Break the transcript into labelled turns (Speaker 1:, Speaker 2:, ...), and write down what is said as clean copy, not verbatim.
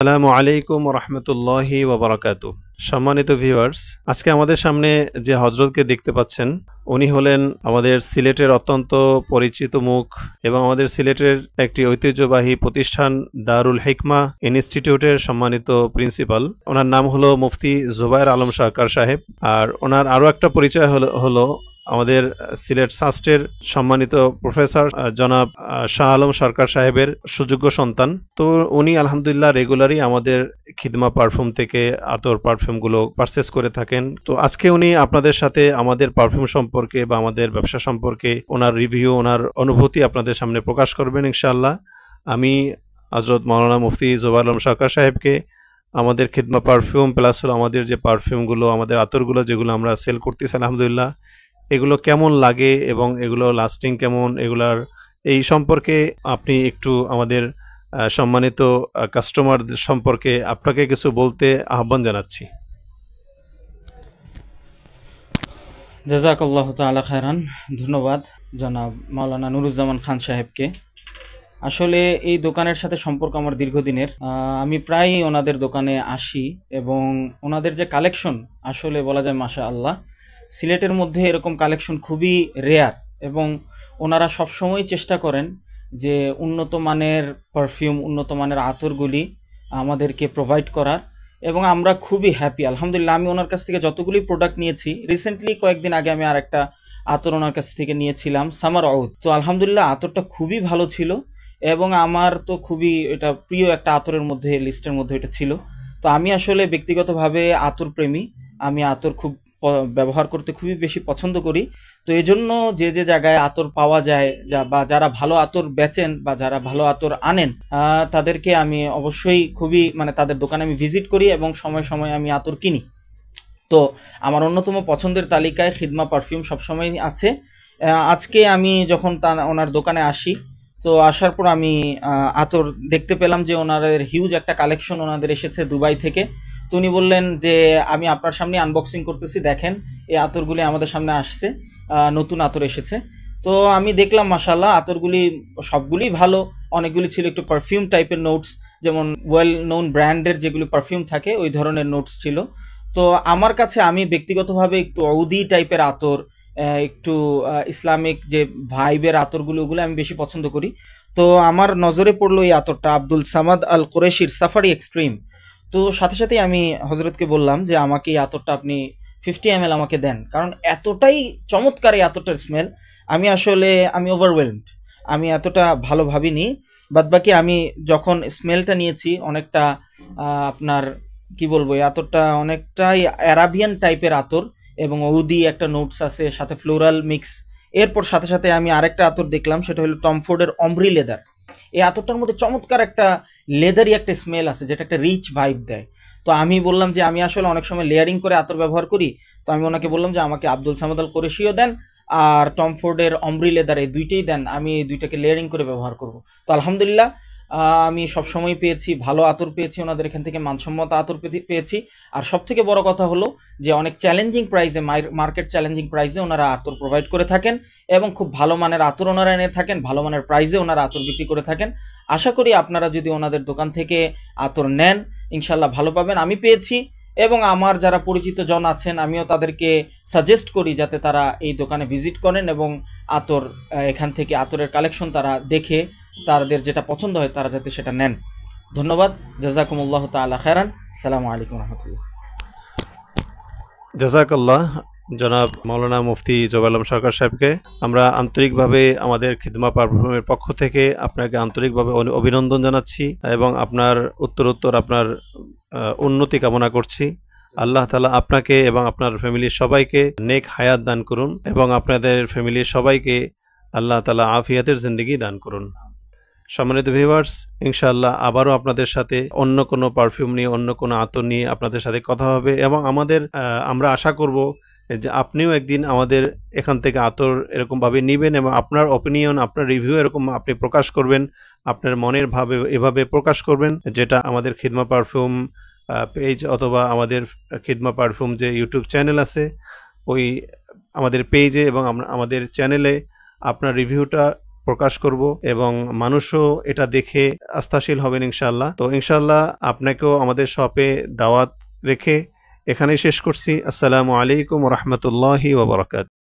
Speaker 1: আসসালামু আলাইকুম রহমতুল্লাহি ওয়া সম্মানিত ভিউয়ার্স, আজকে আমাদের সামনে যে হজরতকে দেখতে পাচ্ছেন উনি হলেন আমাদের সিলেটের অত্যন্ত পরিচিত মুখ এবং আমাদের সিলেটের একটি ঐতিহ্যবাহী প্রতিষ্ঠান দারুল হিকমা ইনস্টিটিউটের সম্মানিত প্রিন্সিপাল। ওনার নাম হলো মুফতি জুবায়ের আলম সরকার সাহেব। আর ওনার আরও একটা পরিচয় হলো আমাদের সিলেট সাস্টের সম্মানিত প্রফেসর জনাব শাহ আলম সরকার সাহেবের সুযোগ্য সন্তান। তো উনি আলহামদুলিল্লাহ রেগুলারই আমাদের খিদমা পারফিউম থেকে আতর পারফিউমগুলো পারচেস করে থাকেন। তো আজকে উনি আপনাদের সাথে আমাদের পারফিউম সম্পর্কে বা আমাদের ব্যবসা সম্পর্কে ওনার রিভিউ, ওনার অনুভূতি আপনাদের সামনে প্রকাশ করবেন ইনশাআল্লাহ। আমি হযরত মাওলানা মুফতি জুবায়ের আলম সরকার সাহেবকে আমাদের খিদমা পারফিউম প্লাস হলো আমাদের যে পারফিউমগুলো, আমাদের আতরগুলো যেগুলো আমরা সেল করতেছি আলহামদুলিল্লাহ, এগুলো কেমন লাগে এবং এগুলো লাস্টিং কেমন, এগুলার এই সম্পর্কে আপনি একটু আমাদের সম্মানিত কাস্টমারদের সম্পর্কে আপনাকে কিছু বলতে আহ্বান জানাচ্ছি।
Speaker 2: জাযাকাল্লাহু তাআলা খায়রান। ধন্যবাদ জনাব মাওলানা নুরুজ্জামান খান সাহেবকে। আসলে এই দোকানের সাথে সম্পর্ক আমার দীর্ঘদিনের। আমি প্রায়ই ওনাদের দোকানে আসি এবং ওনাদের যে কালেকশন আসলে বলা যায় মাশাআল্লাহ, সিলেটের মধ্যে এরকম কালেকশন খুবই রেয়ার এবং ওনারা সবসময় চেষ্টা করেন যে উন্নত মানের পারফিউম, উন্নত মানের আতরগুলি আমাদেরকে প্রোভাইড করার এবং আমরা খুবই হ্যাপি আলহামদুলিল্লাহ। আমি ওনার কাছ থেকে যতগুলি প্রোডাক্ট নিয়েছি, রিসেন্টলি কয়েকদিন আগে আমি আরেকটা আতর ওনার কাছ থেকে নিয়েছিলাম সামার আউদ। তো আলহামদুলিল্লাহ আতরটা খুবই ভালো ছিল এবং আমার তো খুবই এটা প্রিয় একটা আতরের মধ্যে, লিস্টের মধ্যে এটা ছিল। তো আমি আসলে ব্যক্তিগতভাবে আতর প্রেমী, আমি আতর খুব ব্যবহার করতে খুবই বেশি পছন্দ করি। তো এই জন্য যে যে জায়গায় আতর পাওয়া যায় বা যারা ভালো আতর বেচেন বা যারা ভালো আতর আনেন তাদেরকে আমি অবশ্যই খুবই তাদের দোকানে আমি ভিজিট করি এবং সময় সময় আমি আতর কিনি। তো আমার অন্যতম পছন্দের তালিকায় খিদমা পারফিউম সবসময় আছে। আজকে আমি যখন ওনার দোকানে আসি, তো আসার পর আমি আতর দেখতে পেলাম যে ওনাদের হিউজ একটা কালেকশন ওনাদের এসেছে দুবাই থেকে। তো উনি বললেন যে আমি আপনার সামনে আনবক্সিং করতেছি, দেখেন এই আতরগুলি আমাদের সামনে আসছে, নতুন আতর এসেছে। তো আমি দেখলাম মাশাআল্লাহ আতরগুলি সবগুলি ভালো, অনেকগুলি ছিল একটু পারফিউম টাইপের নোটস, যেমন ওয়েল নোন ব্র্যান্ডের যেগুলি পারফিউম থাকে ওই ধরনের নোটস ছিল। তো আমার কাছে আমি ব্যক্তিগতভাবে একটু ঔদি টাইপের আতর, একটু ইসলামিক যে ভাইবের আতরগুলো, ওগুলো আমি বেশি পছন্দ করি। তো আমার নজরে পড়লো এই আতরটা আব্দুল সামাদ আল কুরেশির সাফারি এক্সট্রিম। তো সাথে সাথেই আমি হজরতকে বললাম যে আমাকে এই আতরটা আপনি 50 ml আমাকে দেন, কারণ এতটাই চমৎকার এই আতরটার স্মেল। আমি ওভারওয়েলমড, আমি এতটা ভালো ভাবিনি। বাদবাকি আমি যখন স্মেলটা নিয়েছি অনেকটা আপনার কি বলবো, এই আতরটা অনেকটাই অ্যারাবিয়ান টাইপের আতর এবং ঔদি একটা নোটস আছে, সাথে ফ্লোরাল মিক্স। এরপর সাথে সাথে আমি আরেকটা আতর দেখলাম, সেটা হলো টম ফোর্ডের অমব্রি লেদার। এই আতরটার মধ্যে চমৎকার একটা লেদারি একটা স্মেল আছে, যেটা একটা রিচ ভাইব দেয়। তো আমি বললাম যে আমি আসলে অনেক সময় লেয়ারিং করে আতর ব্যবহার করি। তো আমি ওনাকে বললাম যে আমাকে আব্দুল সামাদ আল কুরেশিও দেন আর টম ফোর্ডের অমব্রি লেদার, এই দুইটাই দেন, আমি এই দুইটাকে লেয়ারিং করে ব্যবহার করব। তো আলহামদুলিল্লাহ আমি সবসময় পেয়েছি ভালো আতর, পেয়েছি ওনাদের এখান থেকে মানসম্মত আতর পেয়েছি। আর সব থেকে বড় কথা হলো যে অনেক চ্যালেঞ্জিং প্রাইসে, মার্কেট চ্যালেঞ্জিং প্রাইসে ওনারা আতর প্রোভাইড করে থাকেন এবং খুব ভালো মানের আতর ওনারা এনে থাকেন, ভালো মানের প্রাইসে ওনারা আতর বিক্রি করে থাকেন। আশা করি আপনারা যদি ওনাদের দোকান থেকে আতর নেন ইনশাল্লাহ ভালো পাবেন। আমি পেয়েছি এবং আমার যারা পরিচিত জন আছেন আমিও তাদেরকে সাজেস্ট করি যাতে তারা এই দোকানে ভিজিট করেন এবং আতর এখান থেকে আতরের কালেকশন তারা দেখে তাদের যেটা পছন্দ হয় তারা যাতে সেটা নেন। ধন্যবাদ। জাযাকুমুল্লাহু তাআলা খায়রান। আসসালামু আলাইকুম রাহমাতুল্লাহ।
Speaker 1: জাযাকাল্লাহ জনাব মাওলানা মুফতি জুবায়ের আলম সরকার সাহেবকে আমরা আন্তরিকভাবে আমাদের খিদমা পারফিউমের পক্ষ থেকে আপনাকে আন্তরিকভাবে অভিনন্দন জানাচ্ছি এবং আপনার উত্তরোত্তর আপনার উন্নতি কামনা করছি। আল্লাহ তাআলা আপনাকে এবং আপনার ফ্যামিলির সবাইকে নেক হায়াত দান করুন এবং আপনাদের ফ্যামিলির সবাইকে আল্লাহ তাআলা আফিয়াতের জিন্দেগি দান করুন। সম্মানিত ভিউয়ার্স, ইনশাআল্লাহ আবারও আপনাদের সাথে অন্য কোনো পারফিউম নিয়ে, অন্য কোনো আতর নিয়ে আপনাদের সাথে কথা হবে এবং আমরা আশা করব যে আপনিও একদিন আমাদের এখান থেকে আতর এরকমভাবে নেবেন এবং আপনার অপিনিয়ন, আপনার রিভিউ এরকম আপনি প্রকাশ করবেন, আপনার মনের ভাবে এভাবে প্রকাশ করবেন, যেটা আমাদের খিদমা পারফিউম পেজ অথবা আমাদের খিদমা পারফিউম যে ইউটিউব চ্যানেল আছে ওই আমাদের পেজে এবং আমাদের চ্যানেলে আপনার রিভিউটা প্রকাশ করব এবং মানুষও এটা দেখে আস্থাশীল হবেন ইনশাআল্লাহ। তো ইনশাআল্লাহ আপনাকেও আমাদের শপে দাওয়াত রেখে এখানেই শেষ করছি। আসসালামু আলাইকুম ওয়া রাহমাতুল্লাহি ওয়া বারাকাতুহু।